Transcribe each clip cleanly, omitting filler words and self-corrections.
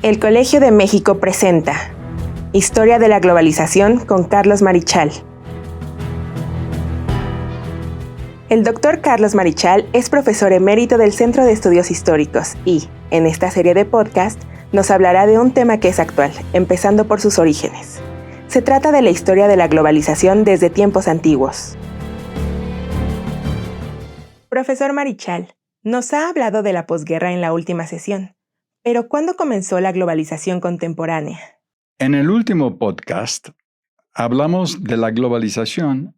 El Colegio de México presenta Historia de la Globalización con Carlos Marichal. El doctor Carlos Marichal es profesor emérito del Centro de Estudios Históricos y, en esta serie de podcast, nos hablará de un tema que es actual, empezando por sus orígenes. Se trata de la historia de la globalización desde tiempos antiguos. Profesor Marichal, nos ha hablado de la posguerra en la última sesión, pero ¿cuándo comenzó la globalización contemporánea? En el último podcast hablamos de la globalización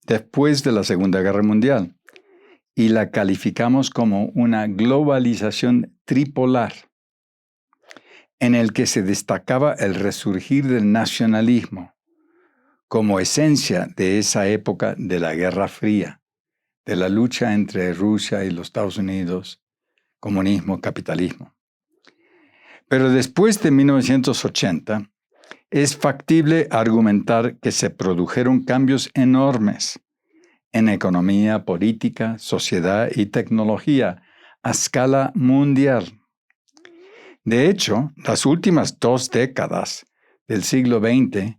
después de la Segunda Guerra Mundial y la calificamos como una globalización tripolar, en el que se destacaba el resurgir del nacionalismo como esencia de esa época de la Guerra Fría, de la lucha entre Rusia y los Estados Unidos, comunismo, capitalismo. Pero después de 1980, es factible argumentar que se produjeron cambios enormes en economía, política, sociedad y tecnología a escala mundial. De hecho, las últimas 2 décadas del siglo XX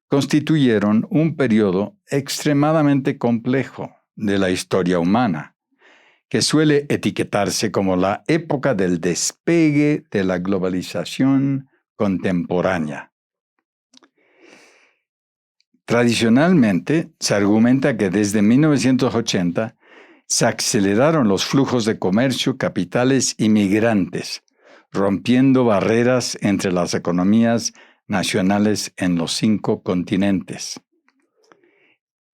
constituyeron un periodo extremadamente complejo de la historia humana, que suele etiquetarse como la época del despegue de la globalización contemporánea. Tradicionalmente, se argumenta que desde 1980 se aceleraron los flujos de comercio, capitales y migrantes, rompiendo barreras entre las economías nacionales en los 5 continentes.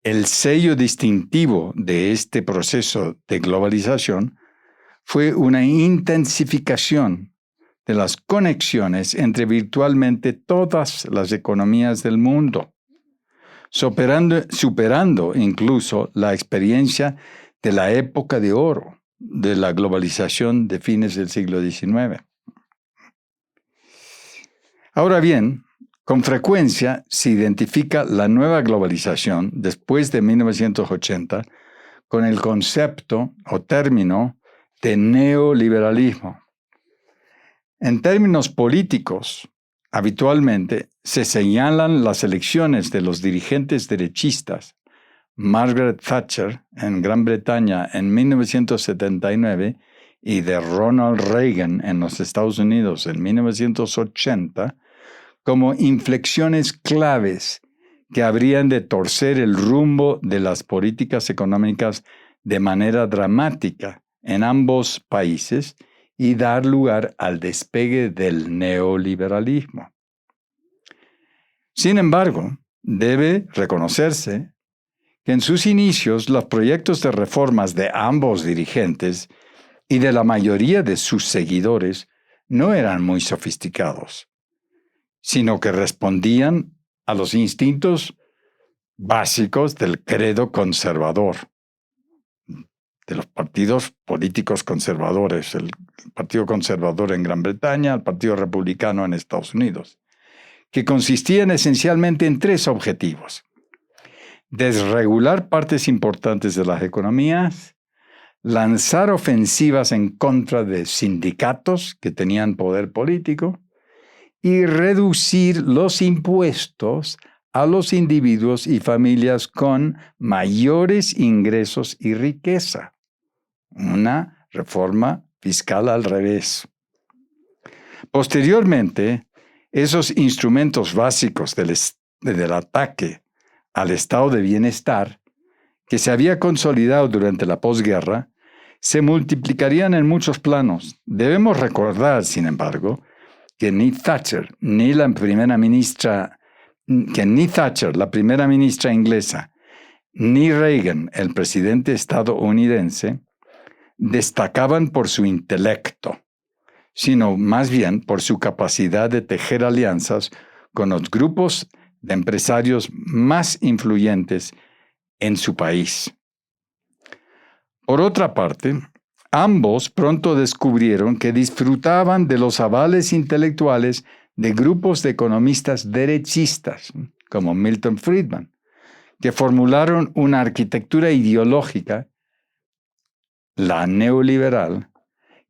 El sello distintivo de este proceso de globalización fue una intensificación de las conexiones entre virtualmente todas las economías del mundo, superando incluso la experiencia de la época de oro de la globalización de fines del siglo XIX. Ahora bien, con frecuencia se identifica la nueva globalización después de 1980 con el concepto o término de neoliberalismo. En términos políticos, habitualmente se señalan las elecciones de los dirigentes derechistas, Margaret Thatcher en Gran Bretaña en 1979 y de Ronald Reagan en los Estados Unidos en 1980, como inflexiones claves que habrían de torcer el rumbo de las políticas económicas de manera dramática en ambos países y dar lugar al despegue del neoliberalismo. Sin embargo, debe reconocerse que en sus inicios los proyectos de reformas de ambos dirigentes y de la mayoría de sus seguidores no eran muy sofisticados, sino que respondían a los instintos básicos del credo conservador, de los partidos políticos conservadores, el Partido Conservador en Gran Bretaña, el Partido Republicano en Estados Unidos, que consistían esencialmente en 3 objetivos: desregular partes importantes de las economías, lanzar ofensivas en contra de sindicatos que tenían poder político, y reducir los impuestos a los individuos y familias con mayores ingresos y riqueza. Una reforma fiscal al revés. Posteriormente, esos instrumentos básicos del ataque al estado de bienestar, que se había consolidado durante la posguerra, se multiplicarían en muchos planos. Debemos recordar, sin embargo, que ni Thatcher, la primera ministra inglesa, ni Reagan, el presidente estadounidense, destacaban por su intelecto, sino más bien por su capacidad de tejer alianzas con los grupos de empresarios más influyentes en su país. Por otra parte, ambos pronto descubrieron que disfrutaban de los avales intelectuales de grupos de economistas derechistas, como Milton Friedman, que formularon una arquitectura ideológica, la neoliberal,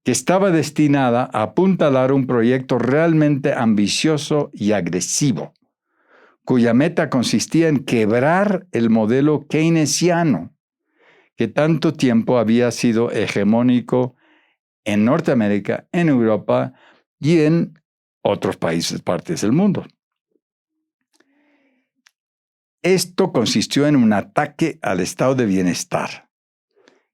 que estaba destinada a apuntalar un proyecto realmente ambicioso y agresivo, cuya meta consistía en quebrar el modelo keynesiano, que tanto tiempo había sido hegemónico en Norteamérica, en Europa y en otros países, partes del mundo. Esto consistió en un ataque al estado de bienestar,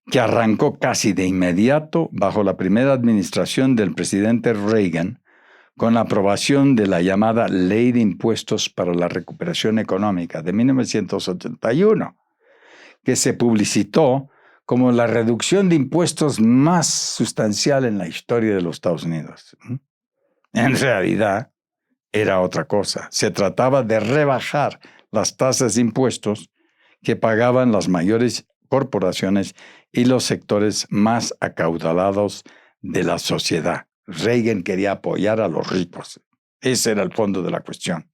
que arrancó casi de inmediato bajo la primera administración del presidente Reagan, con la aprobación de la llamada Ley de Impuestos para la Recuperación Económica de 1981, que se publicitó como la reducción de impuestos más sustancial en la historia de los Estados Unidos. En realidad, era otra cosa. Se trataba de rebajar las tasas de impuestos que pagaban las mayores corporaciones y los sectores más acaudalados de la sociedad. Reagan quería apoyar a los ricos. Ese era el fondo de la cuestión.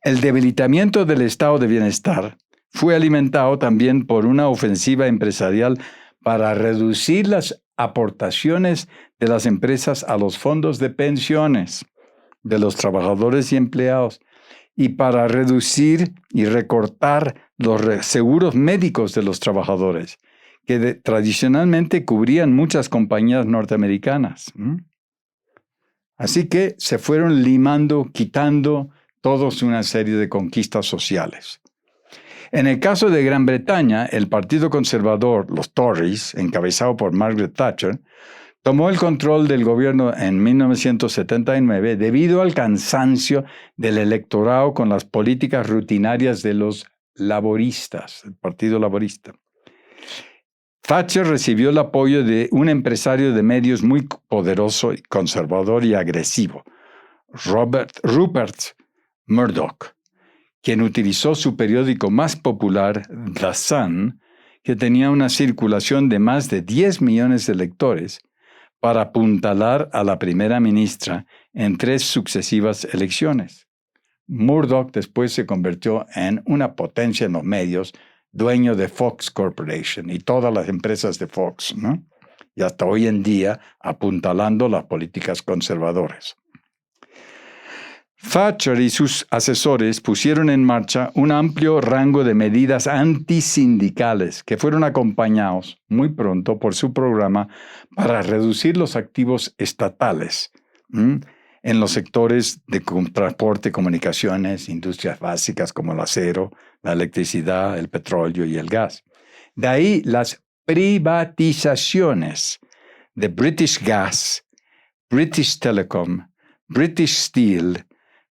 El debilitamiento del estado de bienestar fue alimentado también por una ofensiva empresarial para reducir las aportaciones de las empresas a los fondos de pensiones de los trabajadores y empleados, y para reducir y recortar los seguros médicos de los trabajadores, que tradicionalmente cubrían muchas compañías norteamericanas. Así que se fueron limando, quitando todos una serie de conquistas sociales. En el caso de Gran Bretaña, el Partido Conservador, los Tories, encabezado por Margaret Thatcher, tomó el control del gobierno en 1979 debido al cansancio del electorado con las políticas rutinarias de los laboristas, el Partido Laborista. Thatcher recibió el apoyo de un empresario de medios muy poderoso, conservador y agresivo, Rupert Murdoch, quien utilizó su periódico más popular, The Sun, que tenía una circulación de más de 10 millones de lectores, para apuntalar a la primera ministra en 3 sucesivas elecciones. Murdoch después se convirtió en una potencia en los medios, dueño de Fox Corporation y todas las empresas de Fox, ¿no? Y hasta hoy en día apuntalando las políticas conservadoras. Thatcher y sus asesores pusieron en marcha un amplio rango de medidas antisindicales que fueron acompañados muy pronto por su programa para reducir los activos estatales en los sectores de transporte, comunicaciones, industrias básicas como el acero, la electricidad, el petróleo y el gas. De ahí las privatizaciones de British Gas, British Telecom, British Steel,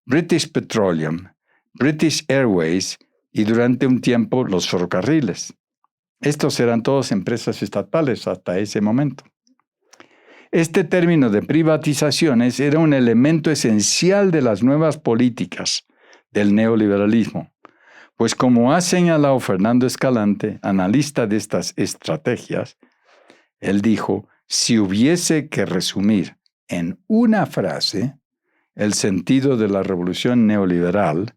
British Petroleum, British Airways y durante un tiempo los ferrocarriles. Estos eran todas empresas estatales hasta ese momento. Este término de privatizaciones era un elemento esencial de las nuevas políticas del neoliberalismo, pues como ha señalado Fernando Escalante, analista de estas estrategias, él dijo, si hubiese que resumir en una frase el sentido de la revolución neoliberal,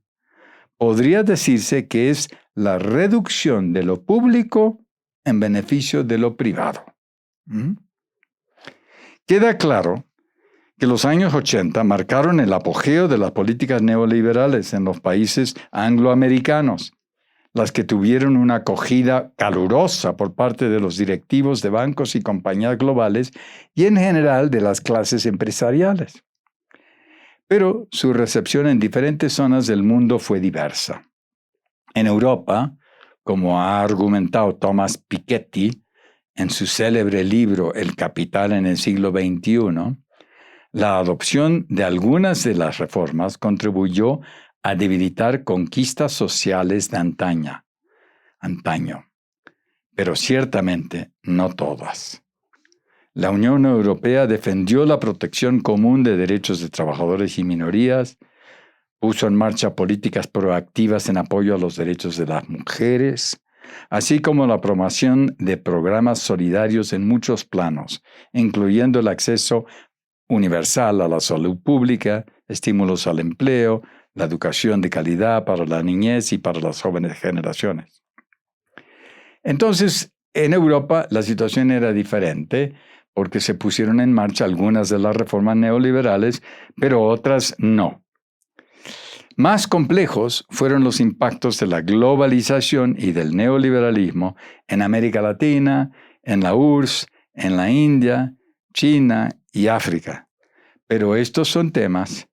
podría decirse que es la reducción de lo público en beneficio de lo privado. Queda claro que los años 80 marcaron el apogeo de las políticas neoliberales en los países angloamericanos, las que tuvieron una acogida calurosa por parte de los directivos de bancos y compañías globales y en general de las clases empresariales. Pero su recepción en diferentes zonas del mundo fue diversa. En Europa, como ha argumentado Thomas Piketty en su célebre libro El Capital en el siglo XXI, la adopción de algunas de las reformas contribuyó a debilitar conquistas sociales de antaño, pero ciertamente no todas. La Unión Europea defendió la protección común de derechos de trabajadores y minorías, puso en marcha políticas proactivas en apoyo a los derechos de las mujeres, así como la promoción de programas solidarios en muchos planos, incluyendo el acceso universal a la salud pública, estímulos al empleo, la educación de calidad para la niñez y para las jóvenes generaciones. Entonces, en Europa la situación era diferente, porque se pusieron en marcha algunas de las reformas neoliberales, pero otras no. Más complejos fueron los impactos de la globalización y del neoliberalismo en América Latina, en la URSS, en la India, China y África. Pero estos son temas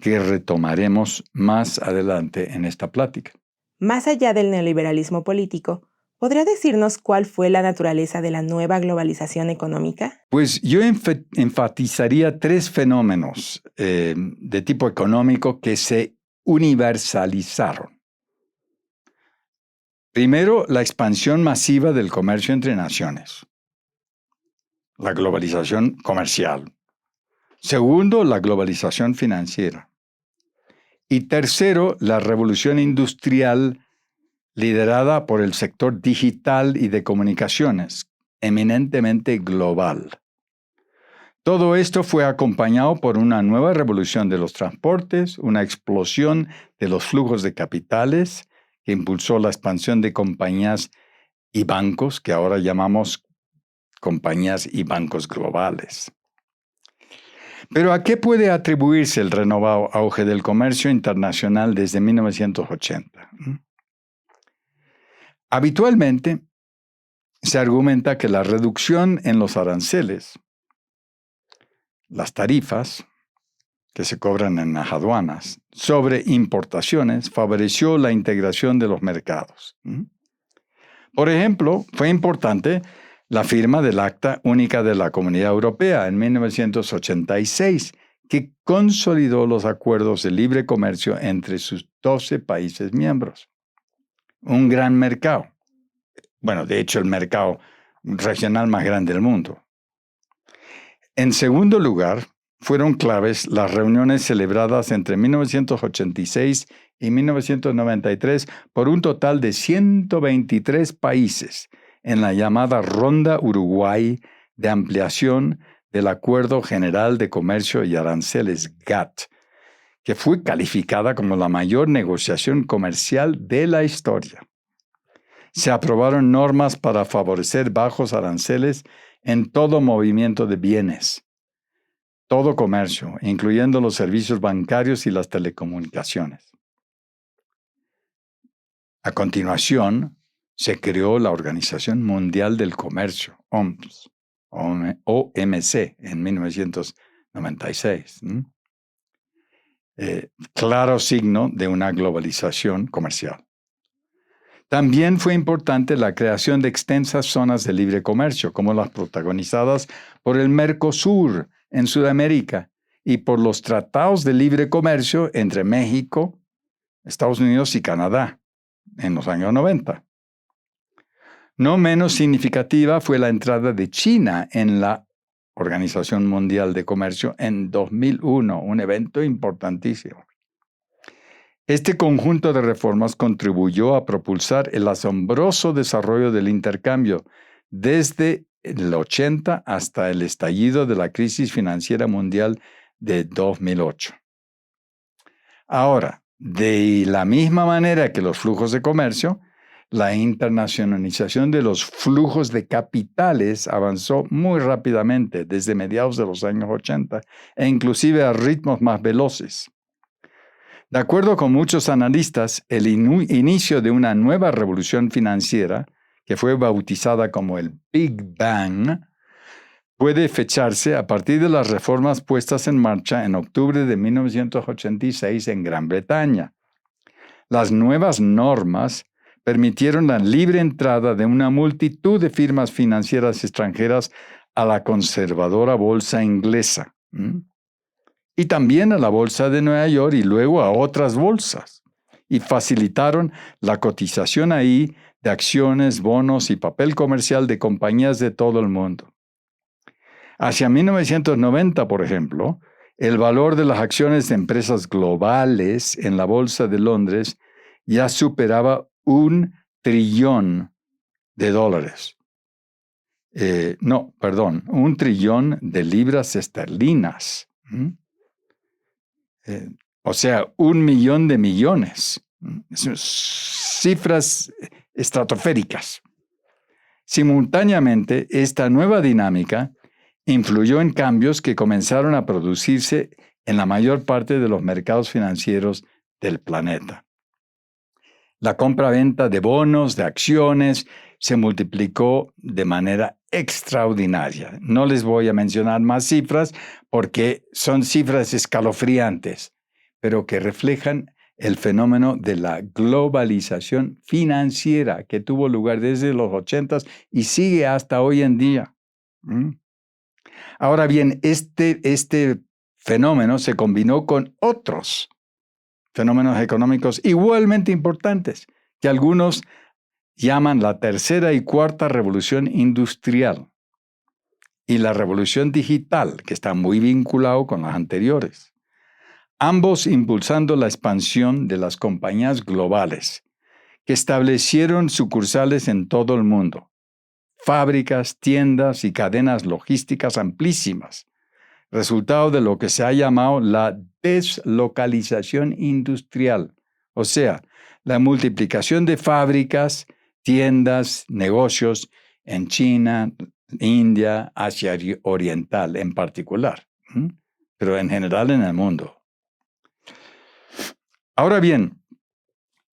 que retomaremos más adelante en esta plática. Más allá del neoliberalismo político, ¿podría decirnos cuál fue la naturaleza de la nueva globalización económica? Pues yo enfatizaría tres fenómenos de tipo económico que se universalizaron. Primero, la expansión masiva del comercio entre naciones, la globalización comercial. Segundo, la globalización financiera. Y tercero, la revolución industrial liderada por el sector digital y de comunicaciones, eminentemente global. Todo esto fue acompañado por una nueva revolución de los transportes, una explosión de los flujos de capitales que impulsó la expansión de compañías y bancos que ahora llamamos compañías y bancos globales. Pero ¿a qué puede atribuirse el renovado auge del comercio internacional desde 1980? Habitualmente se argumenta que la reducción en los aranceles, las tarifas que se cobran en las aduanas sobre importaciones, favoreció la integración de los mercados. Por ejemplo, fue importante la firma del Acta Única de la Comunidad Europea en 1986, que consolidó los acuerdos de libre comercio entre sus 12 países miembros. Un gran mercado. Bueno, de hecho, el mercado regional más grande del mundo. En segundo lugar, fueron claves las reuniones celebradas entre 1986 y 1993 por un total de 123 países en la llamada Ronda Uruguay de ampliación del Acuerdo General de Comercio y Aranceles GATT, que fue calificada como la mayor negociación comercial de la historia. Se aprobaron normas para favorecer bajos aranceles en todo movimiento de bienes, todo comercio, incluyendo los servicios bancarios y las telecomunicaciones. A continuación, se creó la Organización Mundial del Comercio, OMC, en 1996. Claro signo de una globalización comercial. También fue importante la creación de extensas zonas de libre comercio, como las protagonizadas por el Mercosur en Sudamérica y por los tratados de libre comercio entre México, Estados Unidos y Canadá en los años 90. No menos significativa fue la entrada de China en la Organización Mundial de Comercio en 2001, un evento importantísimo. Este conjunto de reformas contribuyó a propulsar el asombroso desarrollo del intercambio desde el 80 hasta el estallido de la crisis financiera mundial de 2008. Ahora, de la misma manera que los flujos de comercio, la internacionalización de los flujos de capitales avanzó muy rápidamente desde mediados de los años 80 e inclusive a ritmos más veloces. De acuerdo con muchos analistas, el inicio de una nueva revolución financiera, que fue bautizada como el Big Bang, puede fecharse a partir de las reformas puestas en marcha en octubre de 1986 en Gran Bretaña. Las nuevas normas permitieron la libre entrada de una multitud de firmas financieras extranjeras a la conservadora bolsa inglesa. Y también a la bolsa de Nueva York y luego a otras bolsas, y facilitaron la cotización ahí de acciones, bonos y papel comercial de compañías de todo el mundo. Hacia 1990, por ejemplo, el valor de las acciones de empresas globales en la Bolsa de Londres ya superaba $1 trillón. $1 trillón de libras esterlinas. O sea, 1 millón de millones. Cifras estratosféricas. Simultáneamente, esta nueva dinámica influyó en cambios que comenzaron a producirse en la mayor parte de los mercados financieros del planeta. La compra-venta de bonos, de acciones, se multiplicó de manera extraordinaria. No les voy a mencionar más cifras porque son cifras escalofriantes, pero que reflejan el fenómeno de la globalización financiera que tuvo lugar desde los 80s y sigue hasta hoy en día. Ahora bien, este fenómeno se combinó con otros fenómenos económicos igualmente importantes, que algunos llaman la tercera y cuarta revolución industrial y la revolución digital, que está muy vinculado con las anteriores, ambos impulsando la expansión de las compañías globales, que establecieron sucursales en todo el mundo, fábricas, tiendas y cadenas logísticas amplísimas, resultado de lo que se ha llamado la deslocalización industrial, o sea, la multiplicación de fábricas, tiendas, negocios en China, India, Asia Oriental en particular, pero en general en el mundo. Ahora bien,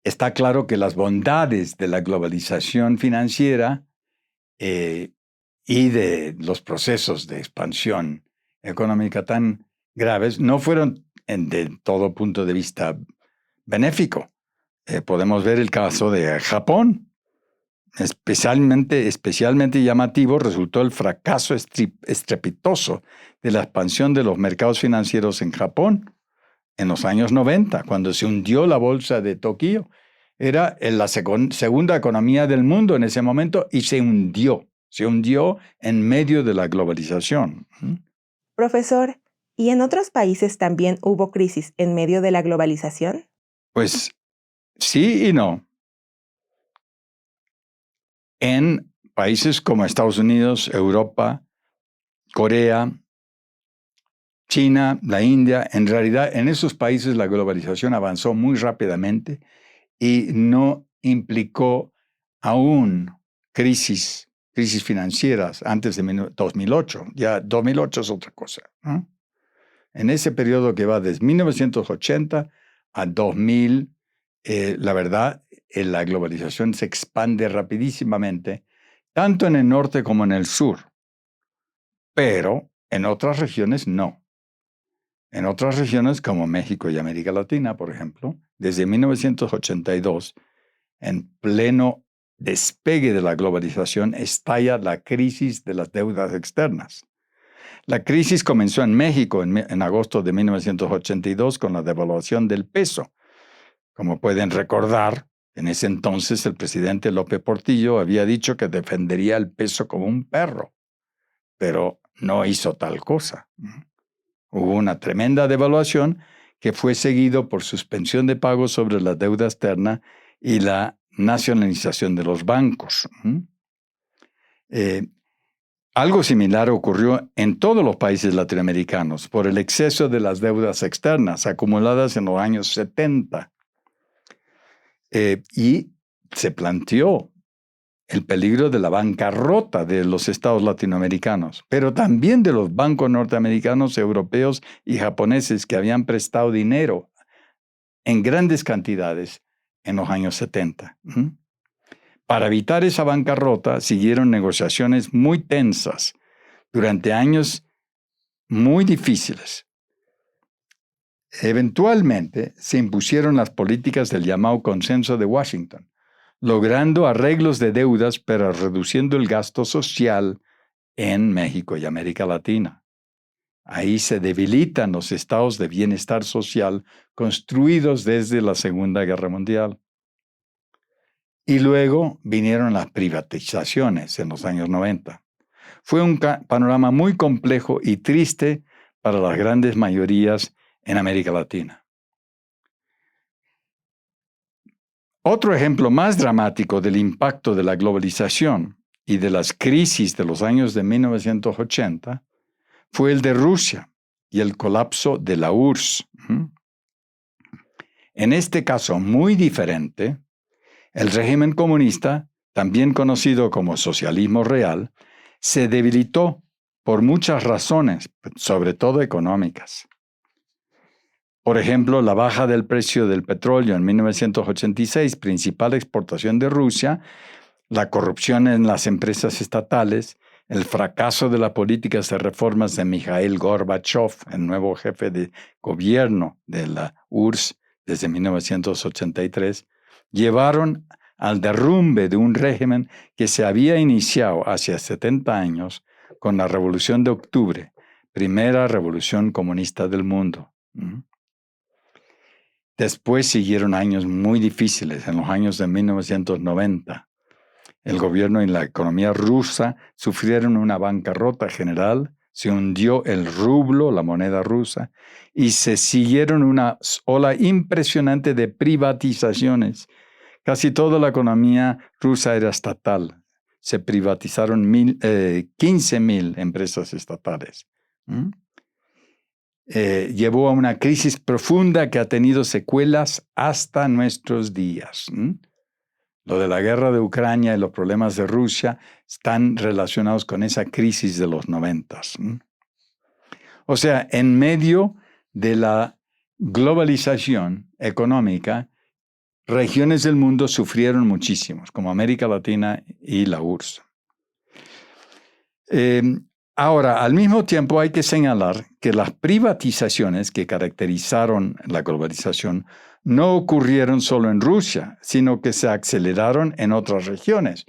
está claro que las bondades de la globalización financiera y de los procesos de expansión económica tan graves no fueron de todo punto de vista benéfico. Podemos ver el caso de Japón. Especialmente llamativo resultó el fracaso estrepitoso de la expansión de los mercados financieros en Japón en los años 90, cuando se hundió la bolsa de Tokio. Era la segunda economía del mundo en ese momento y se hundió en medio de la globalización. Profesor, ¿y en otros países también hubo crisis en medio de la globalización? Pues sí y no. En países como Estados Unidos, Europa, Corea, China, la India, en realidad en esos países la globalización avanzó muy rápidamente y no implicó aún crisis financieras antes de 2008. Ya 2008 es otra cosa, ¿no? En ese periodo que va desde 1980 a 2000, la verdad, la globalización se expande rapidísimamente, tanto en el norte como en el sur, pero en otras regiones no. En otras regiones como México y América Latina, por ejemplo, desde 1982, en pleno despegue de la globalización, estalla la crisis de las deudas externas. La crisis comenzó en México en agosto de 1982 con la devaluación del peso. Como pueden recordar, en ese entonces el presidente López Portillo había dicho que defendería el peso como un perro, pero no hizo tal cosa. Hubo una tremenda devaluación que fue seguido por suspensión de pagos sobre la deuda externa y la nacionalización de los bancos. Algo similar ocurrió en todos los países latinoamericanos por el exceso de las deudas externas acumuladas en los años 70. Y se planteó el peligro de la bancarrota de los estados latinoamericanos, pero también de los bancos norteamericanos, europeos y japoneses que habían prestado dinero en grandes cantidades en los años 70. Para evitar esa bancarrota, siguieron negociaciones muy tensas durante años muy difíciles. Eventualmente se impusieron las políticas del llamado Consenso de Washington, logrando arreglos de deudas, pero reduciendo el gasto social en México y América Latina. Ahí se debilitan los estados de bienestar social construidos desde la Segunda Guerra Mundial. Y luego vinieron las privatizaciones en los años 90. Fue un panorama muy complejo y triste para las grandes mayorías en América Latina. Otro ejemplo más dramático del impacto de la globalización y de las crisis de los años de 1980 fue el de Rusia y el colapso de la URSS. En este caso muy diferente, el régimen comunista, también conocido como socialismo real, se debilitó por muchas razones, sobre todo económicas. Por ejemplo, la baja del precio del petróleo en 1986, principal exportación de Rusia, la corrupción en las empresas estatales, el fracaso de las políticas de reformas de Mikhail Gorbachev, el nuevo jefe de gobierno de la URSS desde 1983, llevaron al derrumbe de un régimen que se había iniciado hace 70 años con la Revolución de Octubre, primera revolución comunista del mundo. Después siguieron años muy difíciles, en los años de 1990. El gobierno y la economía rusa sufrieron una bancarrota general, se hundió el rublo, la moneda rusa, y se siguieron una ola impresionante de privatizaciones. Casi toda la economía rusa era estatal. Se privatizaron 15,000 empresas estatales. Llevó a una crisis profunda que ha tenido secuelas hasta nuestros días. Lo de la guerra de Ucrania y los problemas de Rusia están relacionados con esa crisis de los 90. O sea, en medio de la globalización económica, regiones del mundo sufrieron muchísimo, como América Latina y la URSS. Ahora, al mismo tiempo hay que señalar que las privatizaciones que caracterizaron la globalización no ocurrieron solo en Rusia, sino que se aceleraron en otras regiones.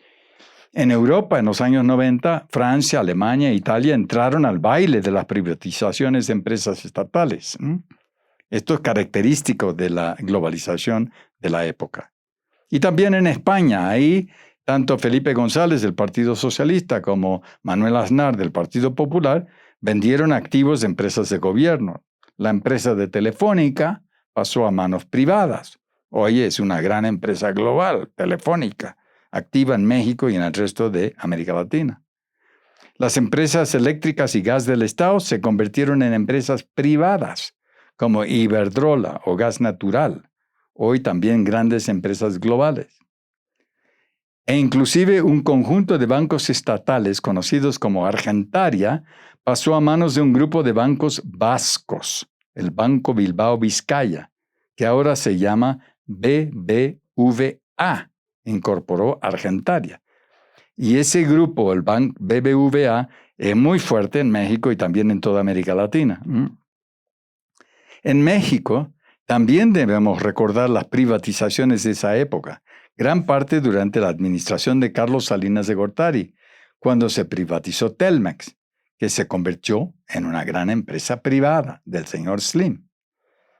En Europa, en los años 90, Francia, Alemania e Italia entraron al baile de las privatizaciones de empresas estatales. Esto es característico de la globalización de la época. Y también en España, ahí tanto Felipe González del Partido Socialista como Manuel Aznar del Partido Popular vendieron activos de empresas de gobierno. La empresa de Telefónica pasó a manos privadas. Hoy es una gran empresa global, Telefónica, activa en México y en el resto de América Latina. Las empresas eléctricas y gas del Estado se convirtieron en empresas privadas, como Iberdrola o Gas Natural, hoy también grandes empresas globales. E inclusive un conjunto de bancos estatales conocidos como Argentaria pasó a manos de un grupo de bancos vascos, el Banco Bilbao Vizcaya, que ahora se llama BBVA, incorporó Argentaria. Y ese grupo, el Banco BBVA, es muy fuerte en México y también en toda América Latina. En México también debemos recordar las privatizaciones de esa época, gran parte durante la administración de Carlos Salinas de Gortari, cuando se privatizó Telmex, que se convirtió en una gran empresa privada del señor Slim,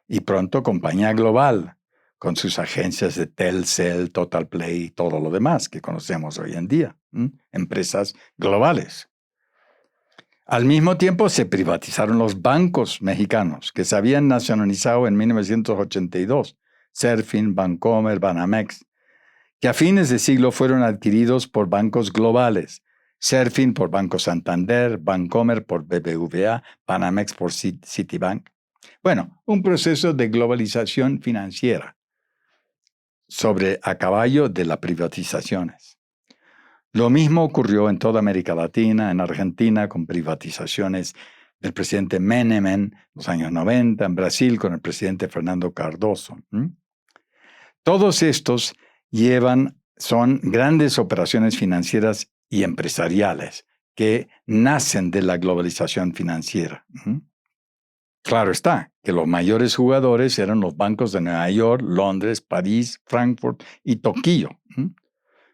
y pronto compañía global, con sus agencias de Telcel, Total Play y todo lo demás que conocemos hoy en día, empresas globales. Al mismo tiempo se privatizaron los bancos mexicanos que se habían nacionalizado en 1982, Serfin, Bancomer, Banamex, que a fines de siglo fueron adquiridos por bancos globales, Serfin por Banco Santander, Bancomer por BBVA, Banamex por Citibank. Bueno, un proceso de globalización financiera a caballo de las privatizaciones. Lo mismo ocurrió en toda América Latina, en Argentina con privatizaciones del presidente Menem en los años 90, en Brasil con el presidente Fernando Cardoso. Todos estos son grandes operaciones financieras y empresariales que nacen de la globalización financiera. Claro está que los mayores jugadores eran los bancos de Nueva York, Londres, París, Frankfurt y Tokio.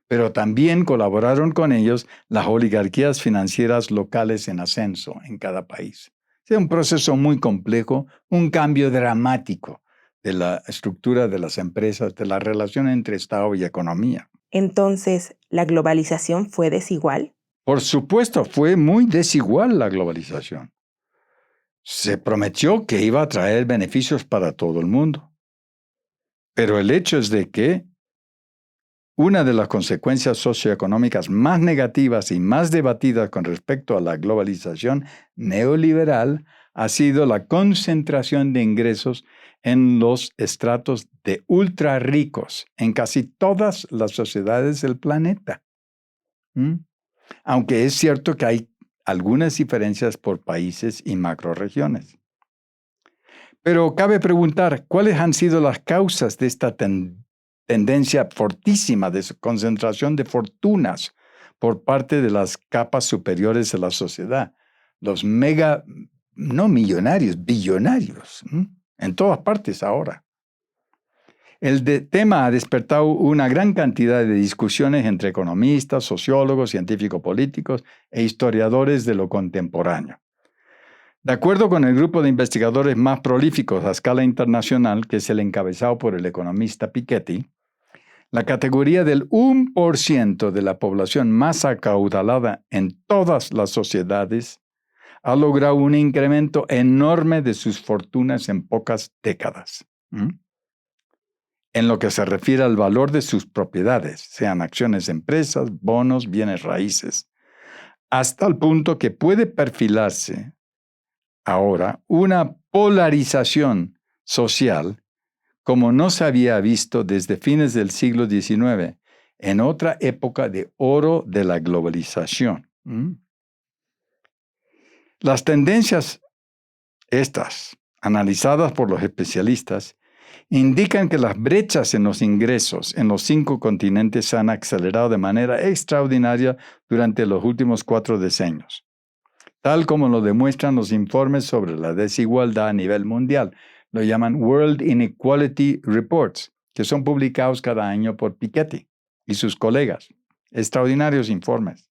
Pero también colaboraron con ellos las oligarquías financieras locales en ascenso en cada país. Es un proceso muy complejo, un cambio dramático de la estructura de las empresas, de la relación entre Estado y economía. Entonces, ¿la globalización fue desigual? Por supuesto, fue muy desigual la globalización. Se prometió que iba a traer beneficios para todo el mundo. Pero el hecho es de que una de las consecuencias socioeconómicas más negativas y más debatidas con respecto a la globalización neoliberal ha sido la concentración de ingresos en los estratos de ultra ricos en casi todas las sociedades del planeta. Aunque es cierto que hay algunas diferencias por países y macrorregiones. Pero cabe preguntar, ¿cuáles han sido las causas de esta tendencia fortísima de concentración de fortunas por parte de las capas superiores de la sociedad? Los no millonarios, billonarios, en todas partes ahora. El tema ha despertado una gran cantidad de discusiones entre economistas, sociólogos, científicos políticos e historiadores de lo contemporáneo. De acuerdo con el grupo de investigadores más prolíficos a escala internacional, que es el encabezado por el economista Piketty, la categoría del 1% de la población más acaudalada en todas las sociedades ha logrado un incremento enorme de sus fortunas en pocas décadas. En lo que se refiere al valor de sus propiedades, sean acciones de empresas, bonos, bienes raíces, hasta el punto que puede perfilarse ahora una polarización social como no se había visto desde fines del siglo XIX, en otra época de oro de la globalización. Las tendencias estas, analizadas por los especialistas, indican que las brechas en los ingresos en los 5 continentes se han acelerado de manera extraordinaria durante los últimos 4 decenios, tal como lo demuestran los informes sobre la desigualdad a nivel mundial. Lo llaman World Inequality Reports, que son publicados cada año por Piketty y sus colegas. Extraordinarios informes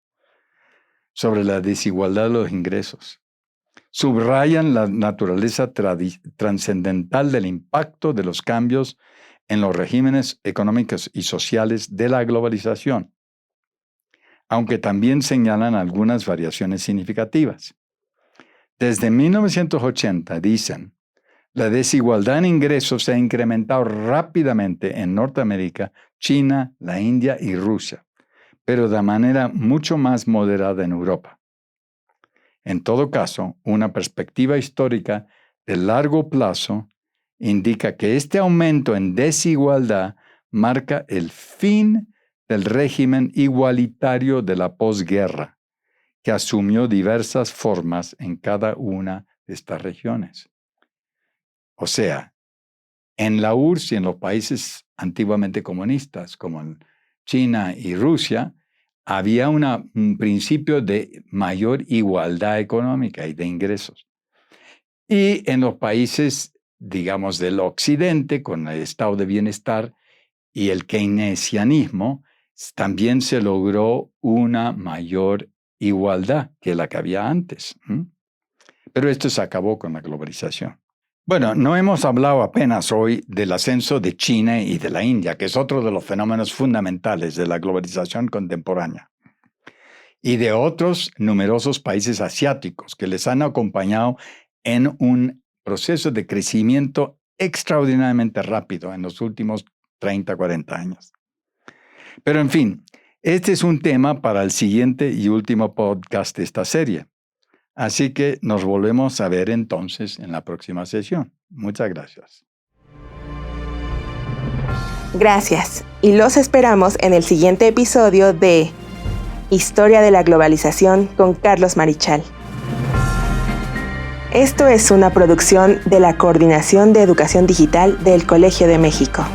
sobre la desigualdad de los ingresos. Subrayan la naturaleza trascendental del impacto de los cambios en los regímenes económicos y sociales de la globalización, aunque también señalan algunas variaciones significativas. Desde 1980, dicen, la desigualdad en ingresos se ha incrementado rápidamente en Norteamérica, China, la India y Rusia, pero de manera mucho más moderada en Europa. En todo caso, una perspectiva histórica de largo plazo indica que este aumento en desigualdad marca el fin del régimen igualitario de la posguerra, que asumió diversas formas en cada una de estas regiones. O sea, en la URSS y en los países antiguamente comunistas, como en China y Rusia, había un principio de mayor igualdad económica y de ingresos. Y en los países, digamos, del occidente, con el estado de bienestar y el keynesianismo, también se logró una mayor igualdad que la que había antes. Pero esto se acabó con la globalización. Bueno, no hemos hablado apenas hoy del ascenso de China y de la India, que es otro de los fenómenos fundamentales de la globalización contemporánea, y de otros numerosos países asiáticos que les han acompañado en un proceso de crecimiento extraordinariamente rápido en los últimos 30, 40 años. Pero en fin, este es un tema para el siguiente y último podcast de esta serie. Así que nos volvemos a ver entonces en la próxima sesión. Muchas gracias. Gracias, y los esperamos en el siguiente episodio de Historia de la Globalización con Carlos Marichal. Esto es una producción de la Coordinación de Educación Digital del Colegio de México.